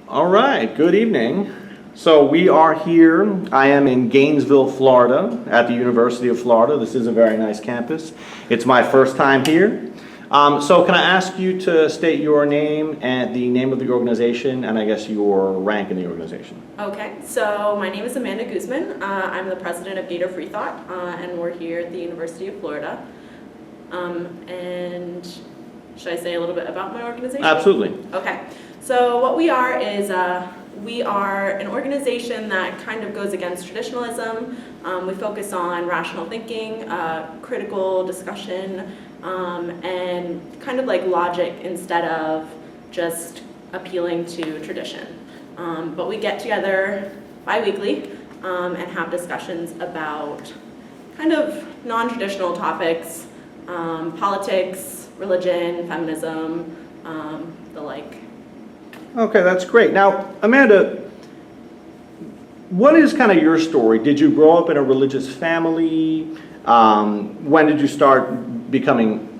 All right, good evening. So we are here. I am in Gainesville, Florida, at the University of Florida. This is a very nice campus. It's my first time here. So can I ask you to state your name and the name of the organization and I guess your rank in the organization? Okay, so my name is Amanda Guzman. I'm the president of Gator Freethought, and we're here at the University of Florida. And should I say a little bit about my organization? Absolutely. Okay, so what we are is we are an organization that kind of goes against traditionalism. We focus on rational thinking, critical discussion, and kind of like logic instead of just appealing to tradition. But we get together bi-weekly and have discussions about kind of non-traditional topics, politics, religion, feminism, the like. Okay, that's great. Now, Amanda, what is kind of your story? Did you grow up in a religious family? When did you start becoming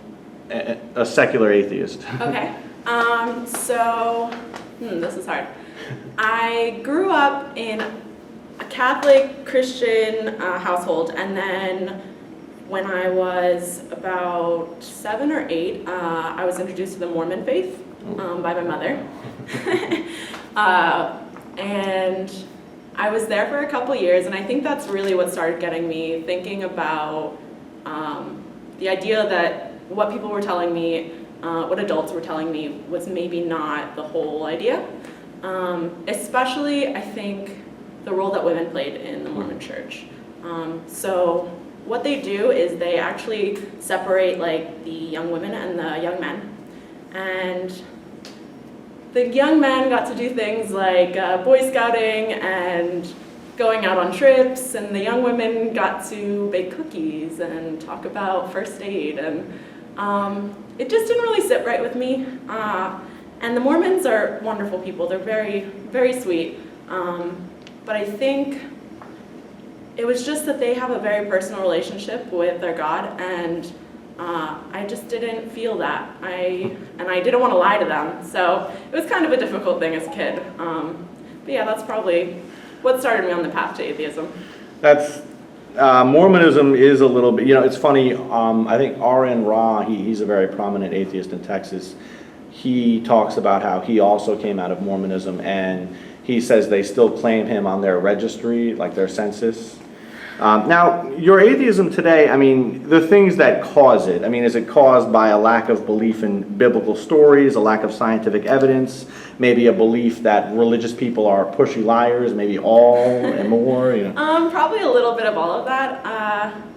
a secular atheist? Okay, this is hard. I grew up in a Catholic Christian household, and then when I was about 7 or 8, I was introduced to the Mormon faith by my mother. And I was there for a couple years, and I think that's really what started getting me thinking about the idea that what people were telling me, what adults were telling me, was maybe not the whole idea. Especially, I think, the role that women played in the Mormon church. So what they do is they actually separate like the young women and the young men. And the young men got to do things like Boy Scouting and going out on trips, and the young women got to bake cookies and talk about first aid, and it just didn't really sit right with me. And the Mormons are wonderful people. They're very, very sweet. But I think it was just that they have a very personal relationship with their God, and I just didn't feel that. And I didn't want to lie to them, so it was kind of a difficult thing as a kid. But yeah, that's probably what started me on the path to atheism. That's Mormonism is a little bit, it's funny, I think R.N. Ra, he's a very prominent atheist in Texas. He talks about how he also came out of Mormonism, and he says they still claim him on their registry, like their census. Now, your atheism today, I mean, the things that cause it, I mean, is it caused by a lack of belief in biblical stories, a lack of scientific evidence, maybe a belief that religious people are pushy liars, maybe all and more, Probably a little bit of all of that.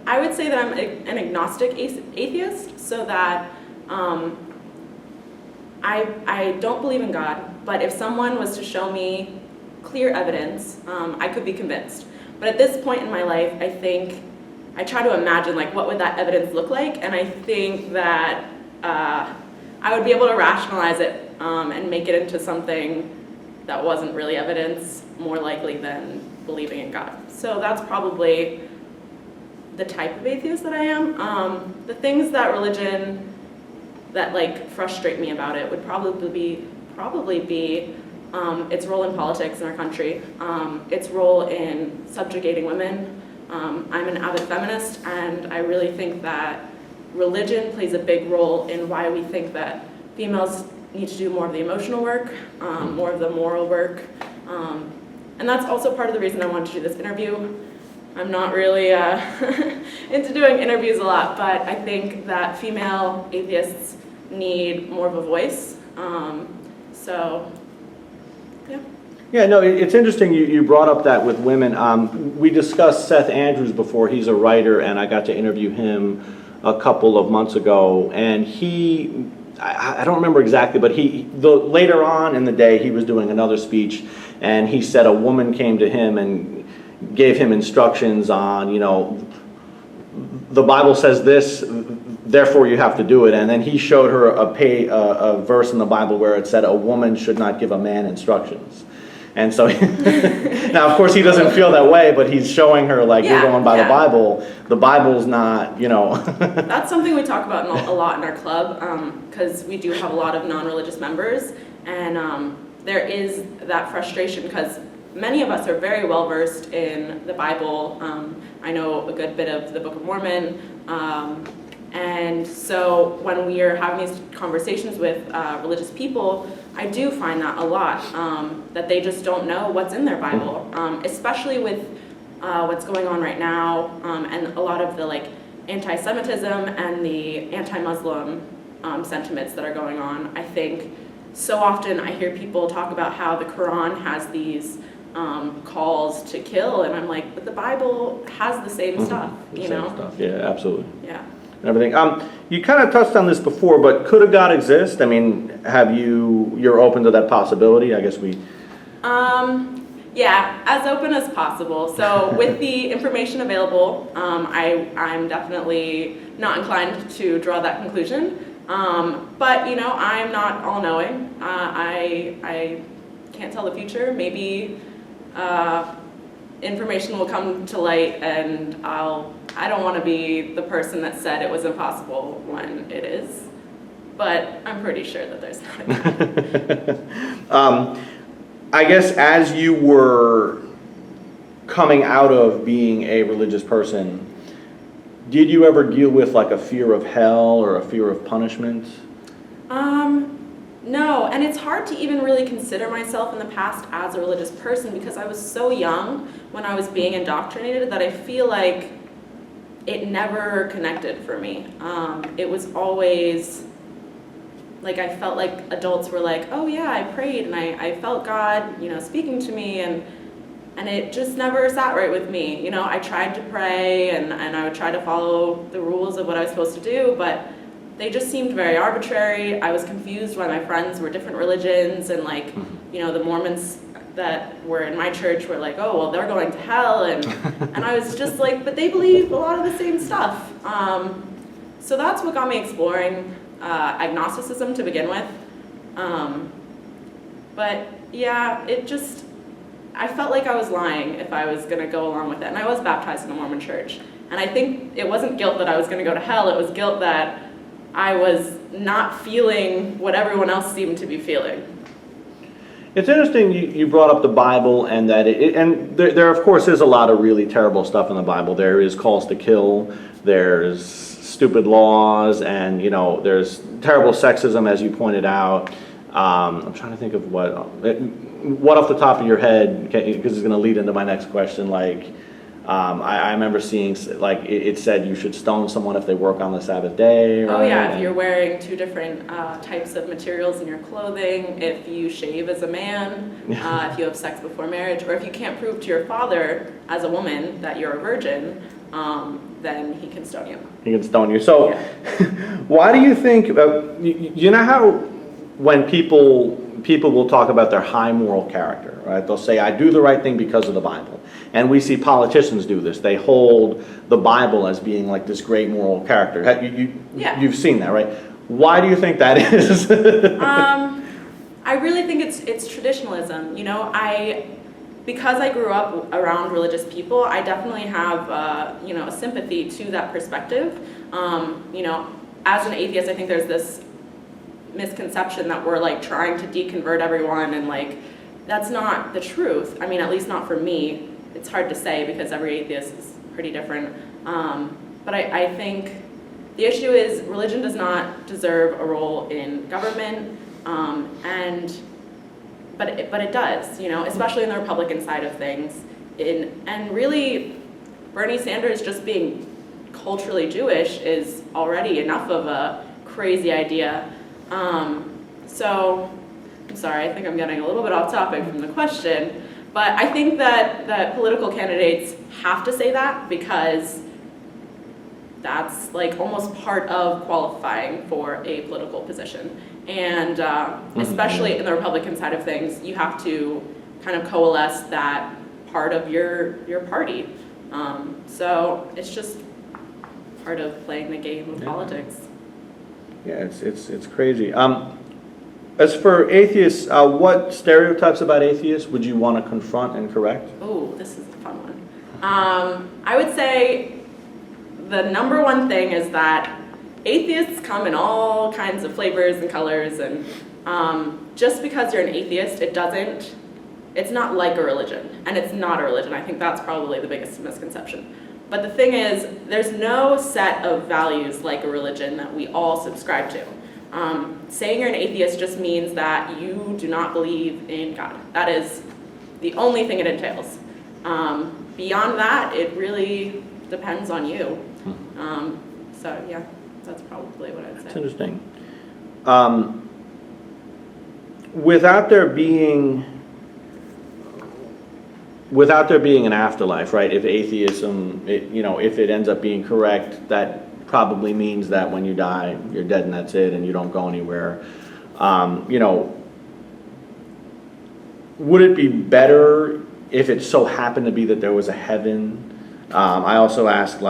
I would say that I'm an agnostic atheist, so that I don't believe in God, but if someone was to show me clear evidence, I could be convinced. But at this point in my life, I think I try to imagine like what would that evidence look like, and I think that I would be able to rationalize it and make it into something that wasn't really evidence, more likely than believing in God. So that's probably the type of atheist that I am. The things that religion that like frustrate me about it would probably be its role in politics in our country, its role in subjugating women. I'm an avid feminist, and I really think that religion plays a big role in why we think that females need to do more of the emotional work, more of the moral work. And that's also part of the reason I wanted to do this interview. I'm not really into doing interviews a lot, but I think that female atheists need more of a voice. Yeah. Yeah, no, it's interesting you brought up that with women. We discussed Seth Andrews before. He's a writer, and I got to interview him a couple of months ago. And I don't remember exactly, but later on in the day, he was doing another speech, and he said a woman came to him and gave him instructions on, the Bible says this, therefore you have to do it. And then he showed her a verse in the Bible where it said a woman should not give a man instructions. And so, now of course he doesn't feel that way, but he's showing her like, you're going by the Bible. The Bible's not, That's something we talk about a lot in our club, because we do have a lot of non-religious members. And there is that frustration because many of us are very well versed in the Bible. I know a good bit of the Book of Mormon. And so when we are having these conversations with religious people, I do find that a lot, that they just don't know what's in their Bible, especially with what's going on right now, and a lot of the like anti-Semitism and the anti-Muslim sentiments that are going on. I think so often I hear people talk about how the Quran has these calls to kill, and I'm like, but the Bible has the same stuff, you know? Stuff. Yeah, absolutely. Yeah. And everything. You kind of touched on this before, but could a God exist? I mean, you're open to that possibility? I guess we... Yeah, as open as possible. So with the information available, I'm definitely not inclined to draw that conclusion. But, you know, I'm not all-knowing. I can't tell the future. Maybe information will come to light and I don't want to be the person that said it was impossible when it is. But I'm pretty sure that there's not. I guess as you were coming out of being a religious person, did you ever deal with like a fear of hell or a fear of punishment? No, and it's hard to even really consider myself in the past as a religious person because I was so young when I was being indoctrinated that I feel like it never connected for me. It was always like I felt like adults were like, oh yeah, I prayed and I felt God, you know, speaking to me, and it just never sat right with me. You know, I tried to pray and I would try to follow the rules of what I was supposed to do, but they just seemed very arbitrary. I was confused why my friends were different religions, and like, you know, the Mormons that were in my church were like, oh, well, they're going to hell, and I was just like, but they believe a lot of the same stuff. So that's what got me exploring agnosticism to begin with. But yeah, I felt like I was lying if I was gonna go along with it. And I was baptized in a Mormon church. And I think it wasn't guilt that I was gonna go to hell, it was guilt that I was not feeling what everyone else seemed to be feeling. It's interesting you brought up the Bible, and that and there of course is a lot of really terrible stuff in the Bible. There is calls to kill, there's stupid laws, and you know, there's terrible sexism, as you pointed out. I'm trying to think of what off the top of your head, because it's going to lead into my next question. Like, I remember seeing like it said you should stone someone if they work on the Sabbath day. Right? Oh yeah, if you're wearing two different types of materials in your clothing, if you shave as a man, if you have sex before marriage, or if you can't prove to your father as a woman that you're a virgin, then he can stone you. He can stone you. So, yeah. Why do you think? You know how when people will talk about their high moral character, right? They'll say, "I do the right thing because of the Bible." And we see politicians do this. They hold the Bible as being like this great moral character. You've seen that, right? Why do you think that is? I really think it's traditionalism. You know, because I grew up around religious people, I definitely have you know, a sympathy to that perspective. You know, as an atheist, I think there's this misconception that we're like trying to deconvert everyone, and like that's not the truth. I mean, at least not for me. It's hard to say because every atheist is pretty different. But I think the issue is religion does not deserve a role in government, but it does, you know, especially in the Republican side of things. And really, Bernie Sanders just being culturally Jewish is already enough of a crazy idea. So, I'm sorry, I think I'm getting a little bit off topic from the question, but I think that political candidates have to say that because that's like almost part of qualifying for a political position. And especially in the Republican side of things, you have to kind of coalesce that part of your party. So it's just part of playing the game of politics. Yeah, it's crazy. As for atheists, what stereotypes about atheists would you want to confront and correct? Oh, this is a fun one. I would say the number one thing is that atheists come in all kinds of flavors and colors, and just because you're an atheist, it's not like a religion, and it's not a religion. I think that's probably the biggest misconception. But the thing is, there's no set of values like a religion that we all subscribe to. Saying you're an atheist just means that you do not believe in God. That is the only thing it entails. Beyond that, it really depends on you. So yeah, that's probably what I'd say. That's interesting. Without there being an afterlife, right? If atheism, if it ends up being correct, that probably means that when you die, you're dead and that's it, and you don't go anywhere. Would it be better if it so happened to be that there was a heaven? I also asked,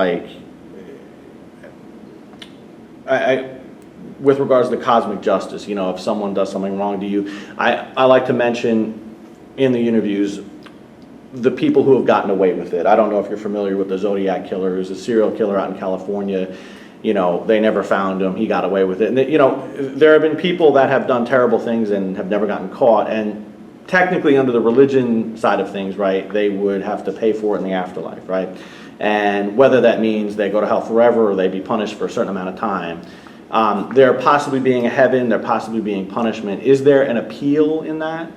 with regards to cosmic justice, if someone does something wrong to you, I like to mention in the interviews the people who have gotten away with it. I don't know if you're familiar with the Zodiac killer, who's a serial killer out in California. They never found him. He got away with it. And there have been people that have done terrible things and have never gotten caught. And technically, under the religion side of things, right, they would have to pay for it in the afterlife, right? And whether that means they go to hell forever or they be punished for a certain amount of time. There possibly being a heaven, there possibly being punishment. Is there an appeal in that?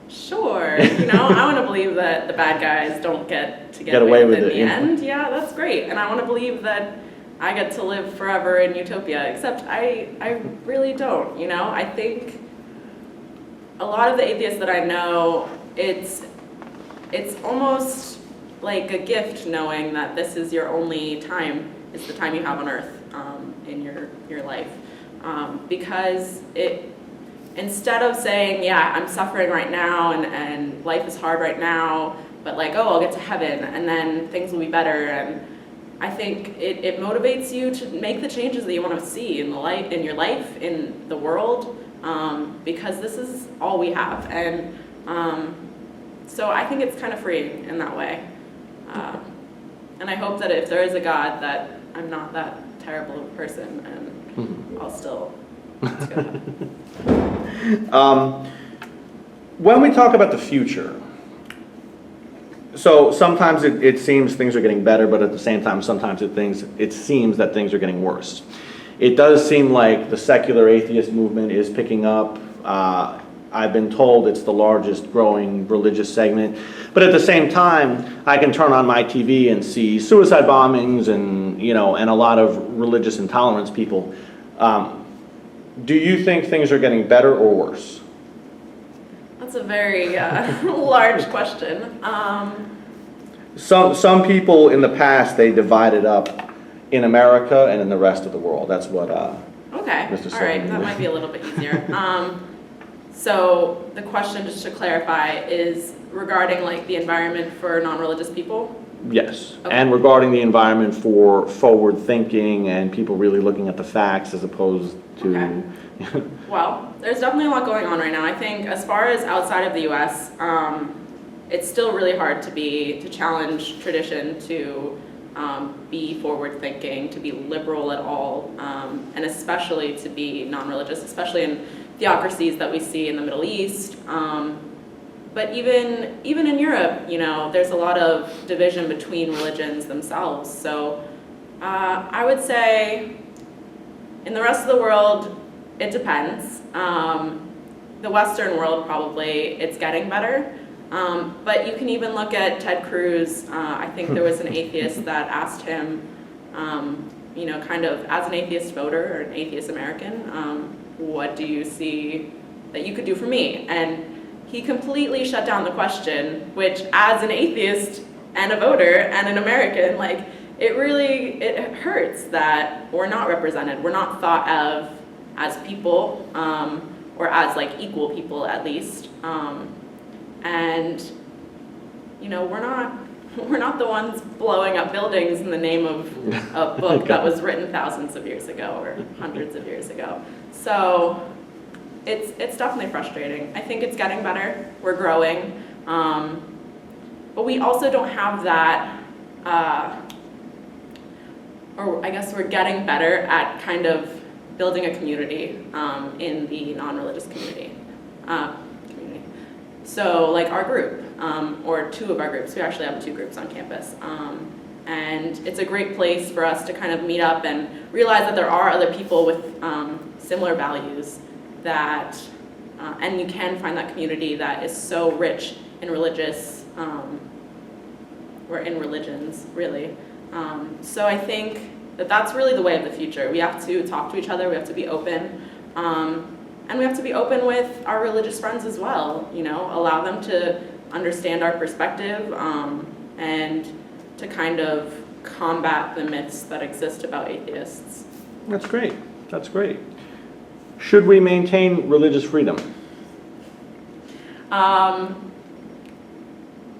Sure. I want to believe that the bad guys don't get away with it in the end. Yeah, that's great. And I want to believe that I get to live forever in utopia, except I really don't, I think a lot of the atheists that I know, it's almost like a gift knowing that this is your only time, is the time you have on earth in your life. Because instead of saying, yeah, I'm suffering right now and life is hard right now, but I'll get to heaven and then things will be better. And I think it motivates you to make the changes that you want to see in your life, in the world, because this is all we have. And so I think it's kind of freeing in that way. And I hope that if there is a God, that I'm not that terrible of a person and I'll still go to heaven. When we talk about the future, so sometimes it seems things are getting better, but at the same time, sometimes it seems that things are getting worse. It does seem like the secular atheist movement is picking up. I've been told it's the largest growing religious segment. But at the same time, I can turn on my TV and see suicide bombings and a lot of religious intolerance people. Do you think things are getting better or worse? That's a very large question. Some people in the past, they divided up in America and in the rest of the world. That's what okay. Mr. All right, that might be a little bit easier. So the question, just to clarify, is regarding the environment for non-religious people? Yes, okay. And regarding the environment for forward thinking and people really looking at the facts as opposed to... Okay. Well, there's definitely a lot going on right now. I think as far as outside of the U.S., it's still really hard to challenge tradition, to be forward thinking, to be liberal at all, and especially to be non-religious, especially in theocracies that we see in the Middle East. But even in Europe, there's a lot of division between religions themselves. So I would say in the rest of the world, it depends. The Western world, probably, it's getting better. But you can even look at Ted Cruz. I think there was an atheist that asked him, kind of as an atheist voter or an atheist American, what do you see that you could do for me? And he completely shut down the question, which as an atheist and a voter and an American, it hurts that we're not represented. We're not thought of as people, or as equal people at least. And we're not the ones blowing up buildings in the name of a book that was written thousands of years ago or hundreds of years ago. So it's definitely frustrating. I think it's getting better. We're growing. But we also don't have that, or I guess we're getting better at kind of building a community in the non-religious community. So like our group, or two of our groups, we actually have 2 groups on campus. And it's a great place for us to kind of meet up and realize that there are other people with similar values that, and you can find that community that is so rich in religious, or in religions, really. So I think that that's really the way of the future. We have to talk to each other, we have to be open, and we have to be open with our religious friends as well, you know, allow them to understand our perspective, and to kind of combat the myths that exist about atheists. That's great. That's great. Should we maintain religious freedom?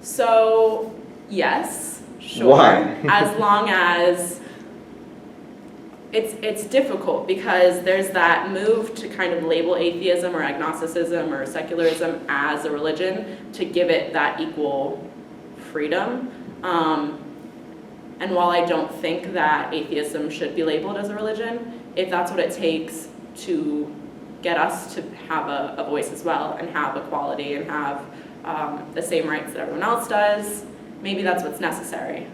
So, yes, sure. Why? As long as it's difficult, because there's that move to kind of label atheism or agnosticism or secularism as a religion to give it that equal freedom. And while I don't think that atheism should be labeled as a religion, if that's what it takes to get us to have a voice as well and have equality and have the same rights that everyone else does, maybe that's what's necessary.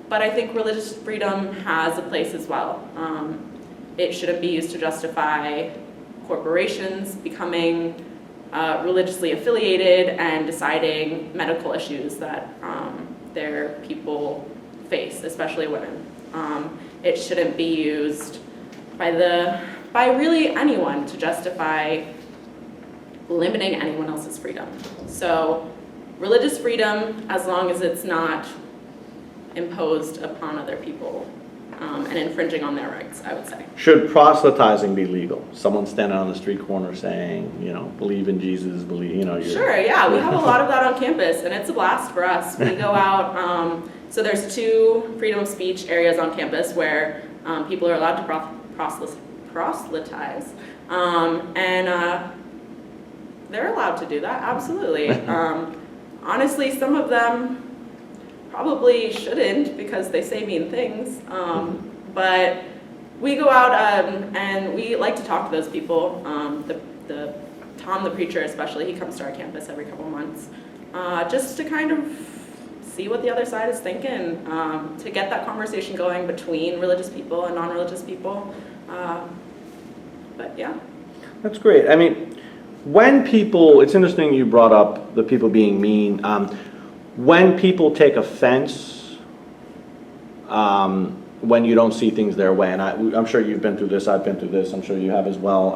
But I think religious freedom has a place as well. It shouldn't be used to justify corporations becoming religiously affiliated and deciding medical issues that their people face, especially women. It shouldn't be used by really anyone to justify limiting anyone else's freedom. So religious freedom, as long as it's not imposed upon other people and infringing on their rights, I would say. Should proselytizing be legal? Someone standing on the street corner saying, you know, believe in Jesus, believe, you know. Sure, yeah, we have a lot of that on campus, and it's a blast for us. We go out, so there's 2 freedom of speech areas on campus where people are allowed to proselytize, and they're allowed to do that, absolutely. Honestly, some of them probably shouldn't because they say mean things, but we go out and we like to talk to those people. Tom, the preacher especially, he comes to our campus every couple months, just to kind of see what the other side is thinking, to get that conversation going between religious people and non-religious people. But yeah. That's great. I mean, when people, it's interesting you brought up the people being mean. When people take offense, when you don't see things their way, and I'm sure you've been through this, I've been through this, I'm sure you have as well,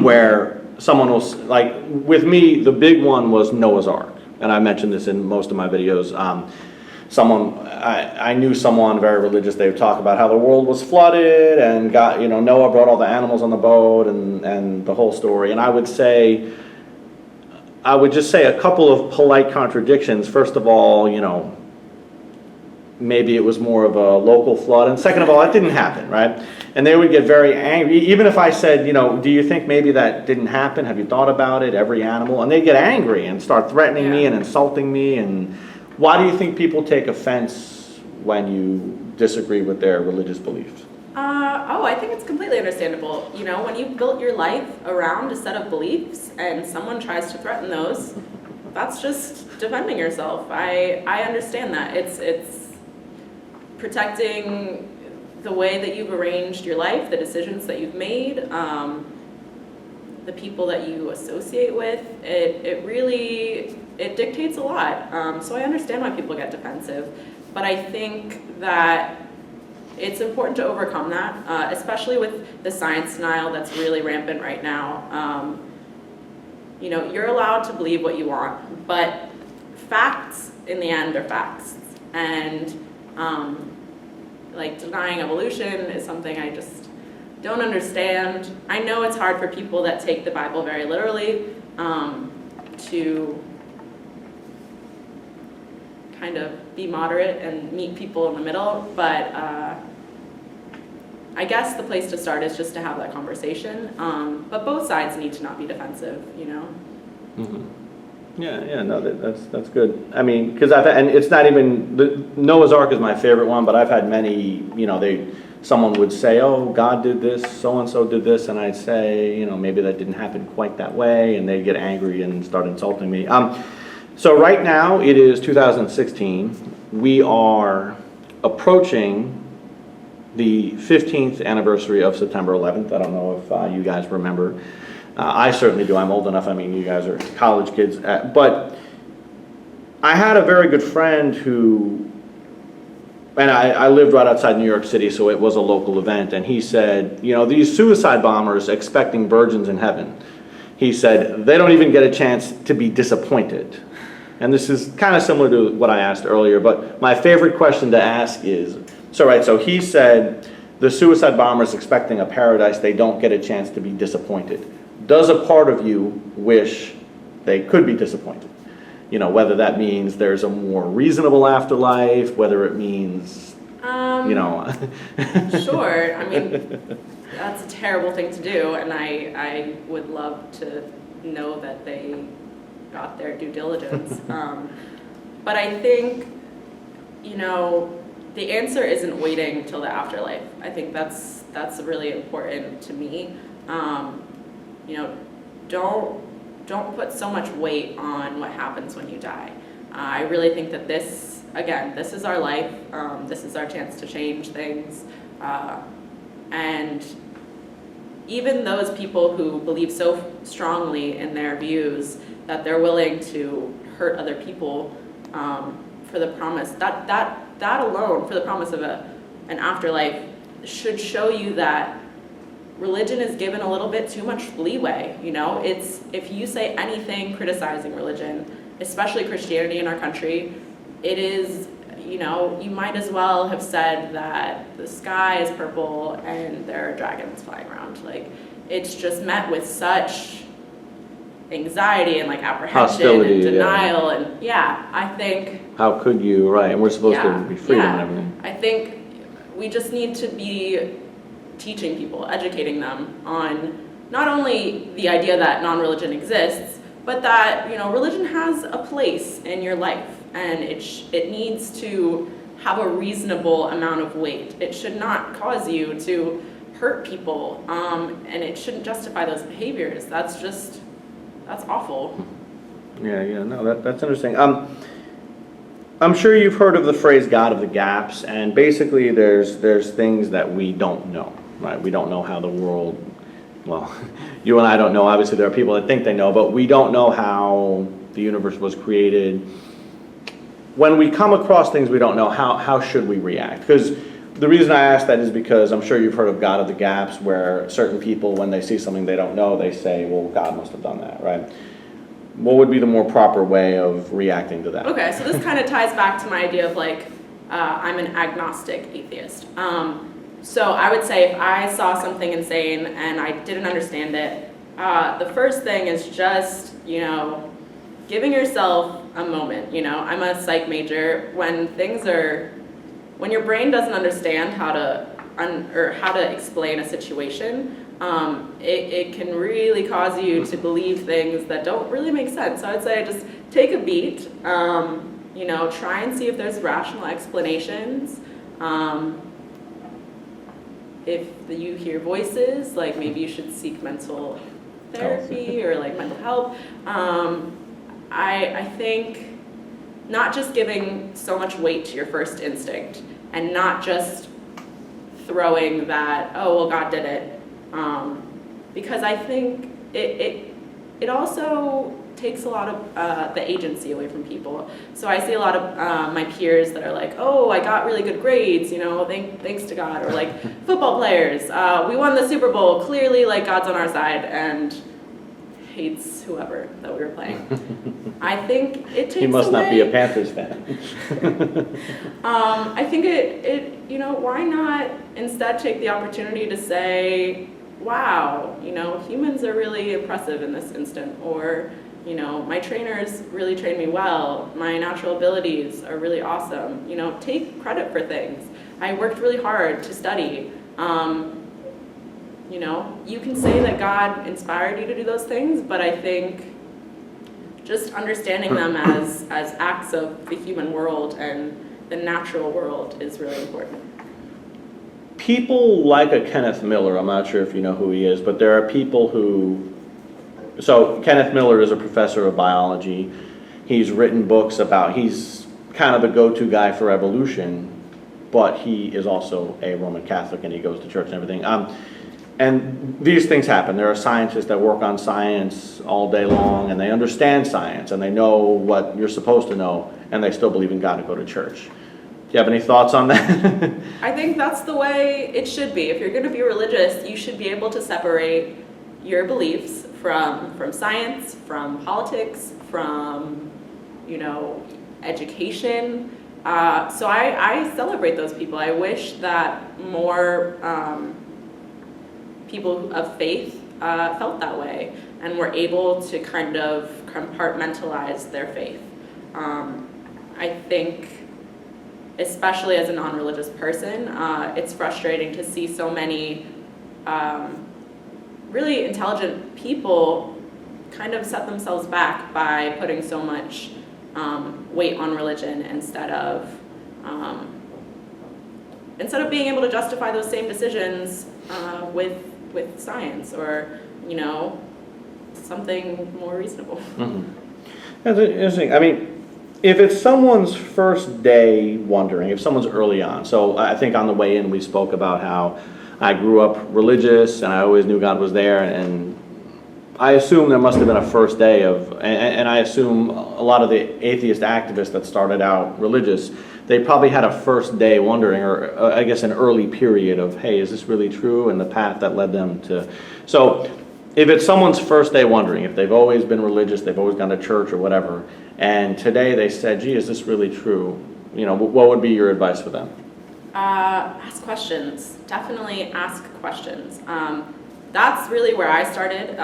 where someone will, like with me, the big one was Noah's Ark, and I mentioned this in most of my videos. I knew someone very religious, they would talk about how the world was flooded and Noah brought all the animals on the boat and the whole story, and I would just say a couple of polite contradictions. First of all, maybe it was more of a local flood, and second of all, it didn't happen, right? And they would get very angry, even if I said, do you think maybe that didn't happen? Have you thought about it? Every animal, and they'd get angry and start threatening me and insulting me. And why do you think people take offense when you disagree with their religious beliefs? I think it's completely understandable. When you've built your life around a set of beliefs and someone tries to threaten those, that's just defending yourself. I understand that. It's protecting the way that you've arranged your life, the decisions that you've made, the people that you associate with. It really dictates a lot. So I understand why people get defensive, but I think that it's important to overcome that, especially with the science denial that's really rampant right now. You're allowed to believe what you want, but facts in the end are facts. And denying evolution is something I just don't understand. I know it's hard for people that take the Bible very literally to kind of be moderate and meet people in the middle, but I guess the place to start is just to have that conversation. But both sides need to not be defensive, Mm-hmm. Yeah, no, that's good. I mean, because and it's not even, Noah's Ark is my favorite one, but I've had many, they someone would say, oh, God did this, so-and-so did this, and I'd say, maybe that didn't happen quite that way, and they'd get angry and start insulting me. So right now, it is 2016. We are approaching the 15th anniversary of September 11th. I don't know if you guys remember. I certainly do. I'm old enough. I mean, you guys are college kids. But I had a very good friend who, and I lived right outside New York City, so it was a local event, and he said, these suicide bombers expecting virgins in heaven, he said, they don't even get a chance to be disappointed. And this is kind of similar to what I asked earlier, but my favorite question to ask is, so he said, the suicide bombers expecting a paradise, they don't get a chance to be disappointed. Does a part of you wish they could be disappointed? Whether that means there's a more reasonable afterlife, whether it means, Sure. I mean, that's a terrible thing to do, and I would love to know that they got their due diligence. But I think, the answer isn't waiting till the afterlife. I think that's really important to me. Don't put so much weight on what happens when you die. I really think that this is our life. This is our chance to change things. And even those people who believe so strongly in their views that they're willing to hurt other people for the promise, that alone, for the promise of an afterlife, should show you that religion is given a little bit too much leeway. It's, if you say anything criticizing religion, especially Christianity in our country, it is, you might as well have said that the sky is purple and there are dragons flying around. Like, it's just met with such anxiety and apprehension hostility, and denial, and I think, how could you, right? And we're supposed to be freedom and everything. I think we just need to be teaching people, educating them on not only the idea that non-religion exists, but that religion has a place in your life, and it needs to have a reasonable amount of weight. It should not cause you to hurt people, and it shouldn't justify those behaviors. That's awful. No, that's interesting. I'm sure you've heard of the phrase God of the gaps, and basically there's things that we don't know, right? We don't know how the world, well, you and I don't know, obviously there are people that think they know, but we don't know how the universe was created. When we come across things we don't know, how should we react? Because the reason I ask that is because I'm sure you've heard of God of the gaps, where certain people, when they see something they don't know, they say, well, God must have done that, right? What would be the more proper way of reacting to that? Okay, so this kind of ties back to my idea of I'm an agnostic atheist. So I would say if I saw something insane and I didn't understand it, the first thing is just, giving yourself a moment. I'm a psych major. When your brain doesn't understand how to explain a situation, it can really cause you to believe things that don't really make sense. So I'd say just take a beat, try and see if there's rational explanations. If you hear voices, maybe you should seek mental therapy or mental help. I think not just giving so much weight to your first instinct and not just throwing that, oh, well, God did it. Because I think it also takes a lot of the agency away from people. So I see a lot of my peers that are like, oh, I got really good grades, thanks to God. Or football players, we won the Super Bowl, clearly God's on our side, and hates whoever that we were playing. I think it takes away. He must not be a Panthers fan. I think why not instead take the opportunity to say, wow, humans are really impressive in this instant, or, my trainers really trained me well, my natural abilities are really awesome, take credit for things. I worked really hard to study. You can say that God inspired you to do those things, but I think just understanding them as acts of the human world and the natural world is really important. people like a Kenneth Miller, I'm not sure if you know who he is, but there are people who, so Kenneth Miller is a professor of biology. He's written books about, he's kind of the go-to guy for evolution, but he is also a Roman Catholic and he goes to church and everything. And these things happen. There are scientists that work on science all day long and they understand science and they know what you're supposed to know and they still believe in God and go to church. Do you have any thoughts on that? I think that's the way it should be. If you're going to be religious, you should be able to separate your beliefs from science, from politics, from, education. So I celebrate those people. I wish that more people of faith felt that way and were able to kind of compartmentalize their faith. I think, especially as a non-religious person, it's frustrating to see so many really intelligent people kind of set themselves back by putting so much weight on religion instead of being able to justify those same decisions with science or something more reasonable. Mm-hmm. That's interesting. I mean, if it's someone's first day wondering, if someone's early on, so I think on the way in we spoke about how I grew up religious and I always knew God was there, and I assume there must have been a first day of, and I assume a lot of the atheist activists that started out religious, they probably had a first day wondering, or I guess an early period of, hey, is this really true? And the path that led them to, so if it's someone's first day wondering, if they've always been religious, they've always gone to church or whatever, and today they said, gee, is this really true? What would be your advice for them? Ask questions. Definitely ask questions. That's really where I started.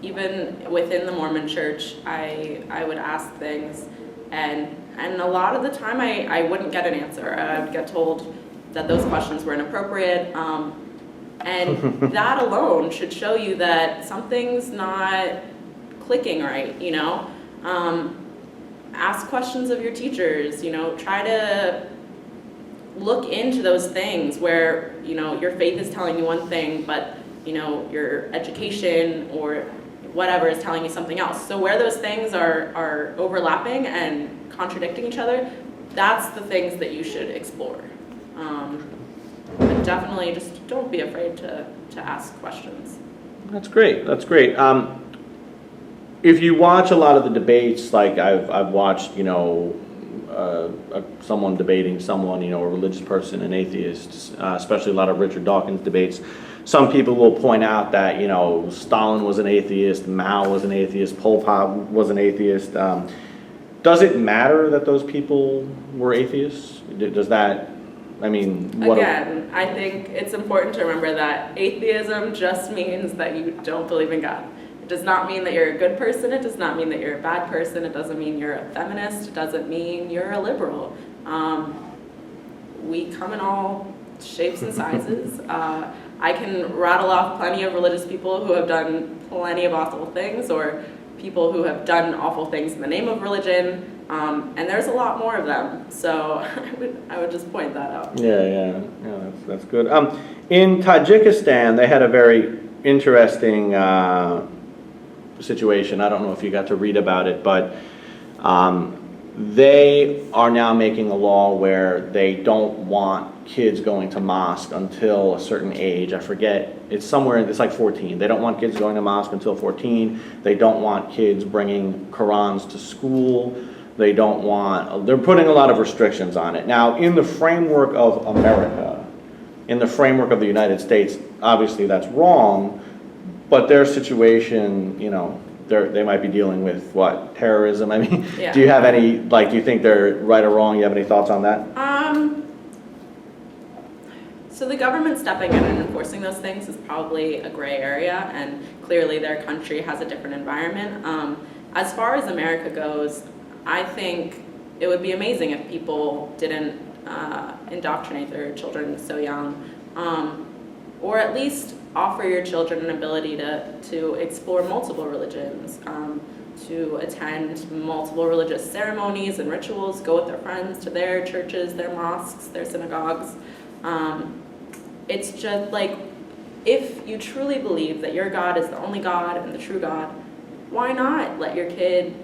Even within the Mormon church, I would ask things, and a lot of the time I wouldn't get an answer. I would get told that those questions were inappropriate, and that alone should show you that something's not clicking right, Ask questions of your teachers, try to look into those things where, your faith is telling you one thing, but, your education or whatever is telling you something else. So where those things are overlapping and contradicting each other, that's the things that you should explore. But definitely just don't be afraid to ask questions. That's great. That's great. If you watch a lot of the debates, like I've watched, someone debating someone, a religious person, an atheist, especially a lot of Richard Dawkins debates. Some people will point out that, Stalin was an atheist, Mao was an atheist, Pol Pot was an atheist. Does it matter that those people were atheists? Does that, Again, I think it's important to remember that atheism just means that you don't believe in God. It does not mean that you're a good person. It does not mean that you're a bad person. It doesn't mean you're a feminist. It doesn't mean you're a liberal. We come in all shapes and sizes. I can rattle off plenty of religious people who have done plenty of awful things, or people who have done awful things in the name of religion, and there's a lot more of them. So I would just point that out. Yeah, that's good. In Tajikistan, they had a very interesting situation. I don't know if you got to read about it, but they are now making a law where they don't want kids going to mosque until a certain age. I forget, it's like 14. They don't want kids going to mosque until 14. They don't want kids bringing Qurans to school. They're putting a lot of restrictions on it. Now, in the framework of America, in the framework of the United States, obviously that's wrong, but their situation, they might be dealing with what, terrorism? Yeah. Do you have any, do you think they're right or wrong? You have any thoughts on that? So the government stepping in and enforcing those things is probably a gray area, and clearly their country has a different environment. As far as America goes, I think it would be amazing if people didn't indoctrinate their children so young, or at least offer your children an ability to explore multiple religions, to attend multiple religious ceremonies and rituals, go with their friends to their churches, their mosques, their synagogues. It's just like, if you truly believe that your God is the only God and the true God, why not let your kid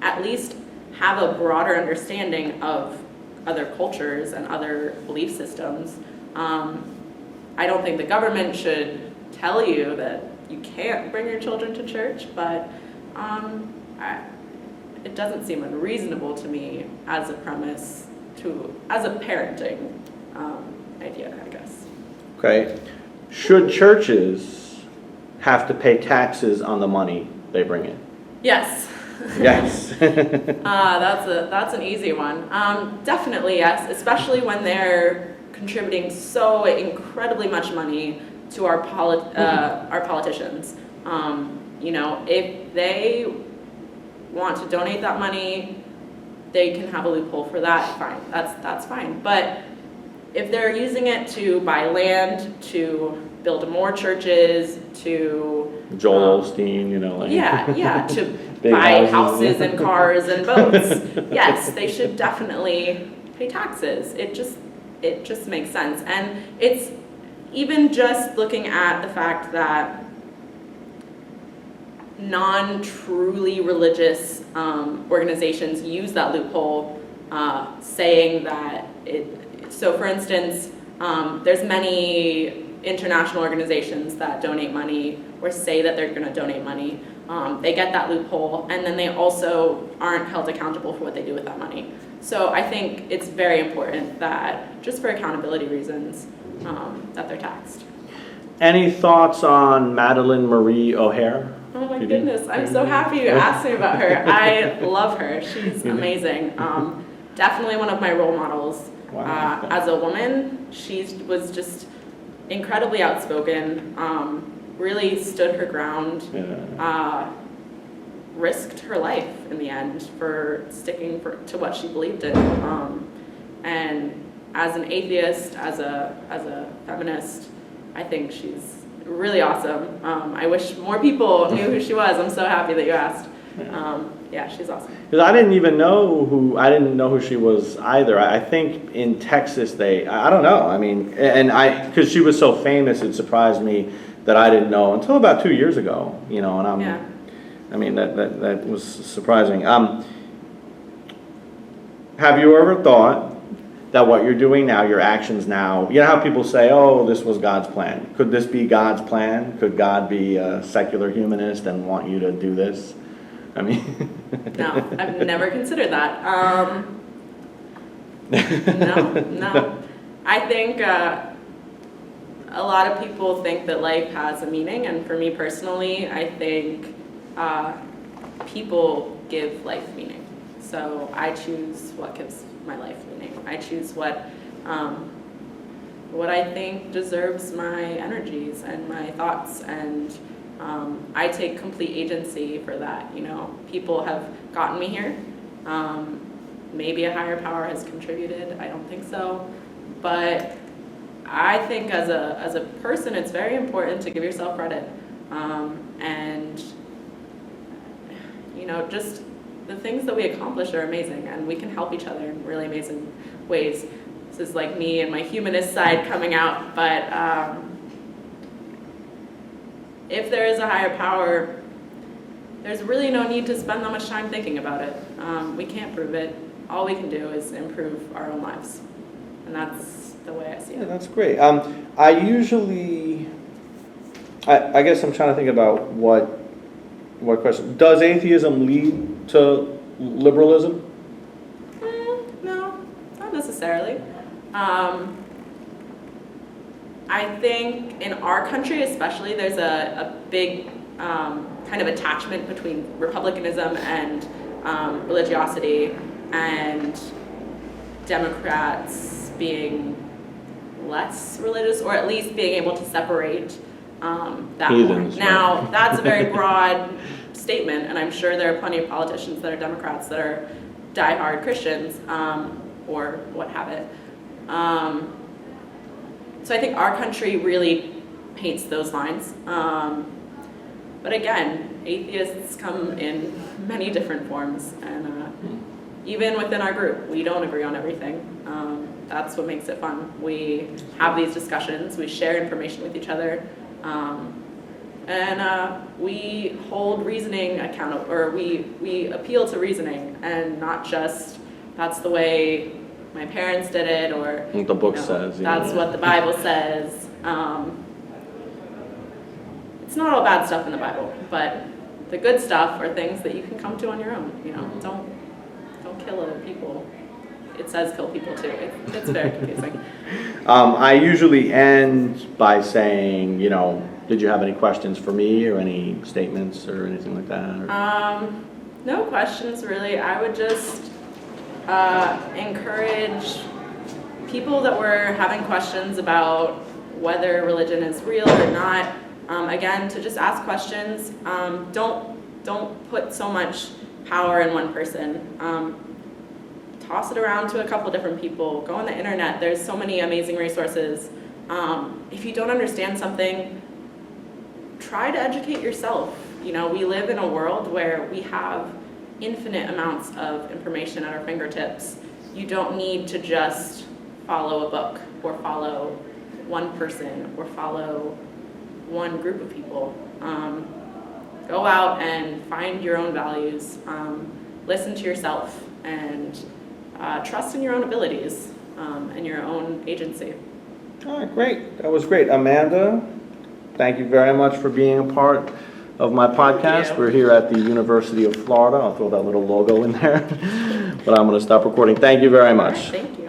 at least have a broader understanding of other cultures and other belief systems? I don't think the government should tell you that you can't bring your children to church, but it doesn't seem unreasonable to me as a premise, as a parenting idea, I guess. Okay. Should churches have to pay taxes on the money they bring in? Yes. Yes. That's an easy one. Definitely yes, especially when they're contributing so incredibly much money to our politicians. If they want to donate that money, they can have a loophole for that. Fine, that's fine. But if they're using it to buy land, to build more churches, to Joel Osteen, to big buy houses. houses and cars and boats, yes, they should definitely pay taxes. It just makes sense. And it's even just looking at the fact that non-truly religious organizations use that loophole, saying that so for instance, there's many international organizations that donate money or say that they're going to donate money. They get that loophole, and then they also aren't held accountable for what they do with that money. So I think it's very important that, just for accountability reasons, that they're taxed. Any thoughts on Madeleine Marie O'Hare? Oh my goodness, I'm so happy you asked me about her. I love her. She's amazing. Definitely one of my role models. Wow. As a woman, she was just incredibly outspoken, really stood her ground, risked her life in the end for sticking to what she believed in. And as an atheist, as a feminist, I think she's really awesome. I wish more people knew who she was. I'm so happy that you asked. She's awesome. Because I didn't know who she was either. I think in Texas I don't know. I mean, because she was so famous, it surprised me that I didn't know until about 2 years ago. I mean, that was surprising. Have you ever thought that what you're doing now, your actions now, how people say, oh, this was God's plan. Could this be God's plan? Could God be a secular humanist and want you to do this? I mean... No, I've never considered that. No. I think a lot of people think that life has a meaning, and for me personally, I think people give life meaning. So I choose what gives my life meaning. I choose what I think deserves my energies and my thoughts, and I take complete agency for that. People have gotten me here. Maybe a higher power has contributed. I don't think so, but I think as a person, it's very important to give yourself credit, and just the things that we accomplish are amazing, and we can help each other in really amazing ways. This is like me and my humanist side coming out, but if there is a higher power, there's really no need to spend that much time thinking about it. We can't prove it. All we can do is improve our own lives, and that's the way I see it. Yeah, that's great. I guess I'm trying to think about what question. Does atheism lead to liberalism? No, not necessarily. I think in our country especially, there's a big kind of attachment between republicanism and religiosity, and Democrats being less religious, or at least being able to separate that Heathens, more. Now, that's a very broad statement, and I'm sure there are plenty of politicians that are Democrats that are diehard Christians, or what have it. So I think our country really paints those lines. But again, atheists come in many different forms, and even within our group, we don't agree on everything. That's what makes it fun. We have these discussions, we share information with each other, and we hold reasoning accountable, or we appeal to reasoning, and not just, that's the way my parents did it, or what the book says. That's what the Bible says. It's not all bad stuff in the Bible, but the good stuff are things that you can come to on your own. Don't kill other people. It says kill people too. It's very confusing. I usually end by saying, did you have any questions for me or any statements or anything like that? No questions really. I would just encourage people that were having questions about whether religion is real or not, again, to just ask questions. Don't put so much power in one person. Toss it around to a couple different people. Go on the internet. There's so many amazing resources. If you don't understand something, try to educate yourself. We live in a world where we have infinite amounts of information at our fingertips. You don't need to just follow a book or follow one person or follow one group of people. Go out and find your own values. Listen to yourself and trust in your own abilities and your own agency. All right, great. That was great. Amanda, thank you very much for being a part of my podcast. We're here at the University of Florida. I'll throw that little logo in there, but I'm going to stop recording. Thank you very much. Thank you.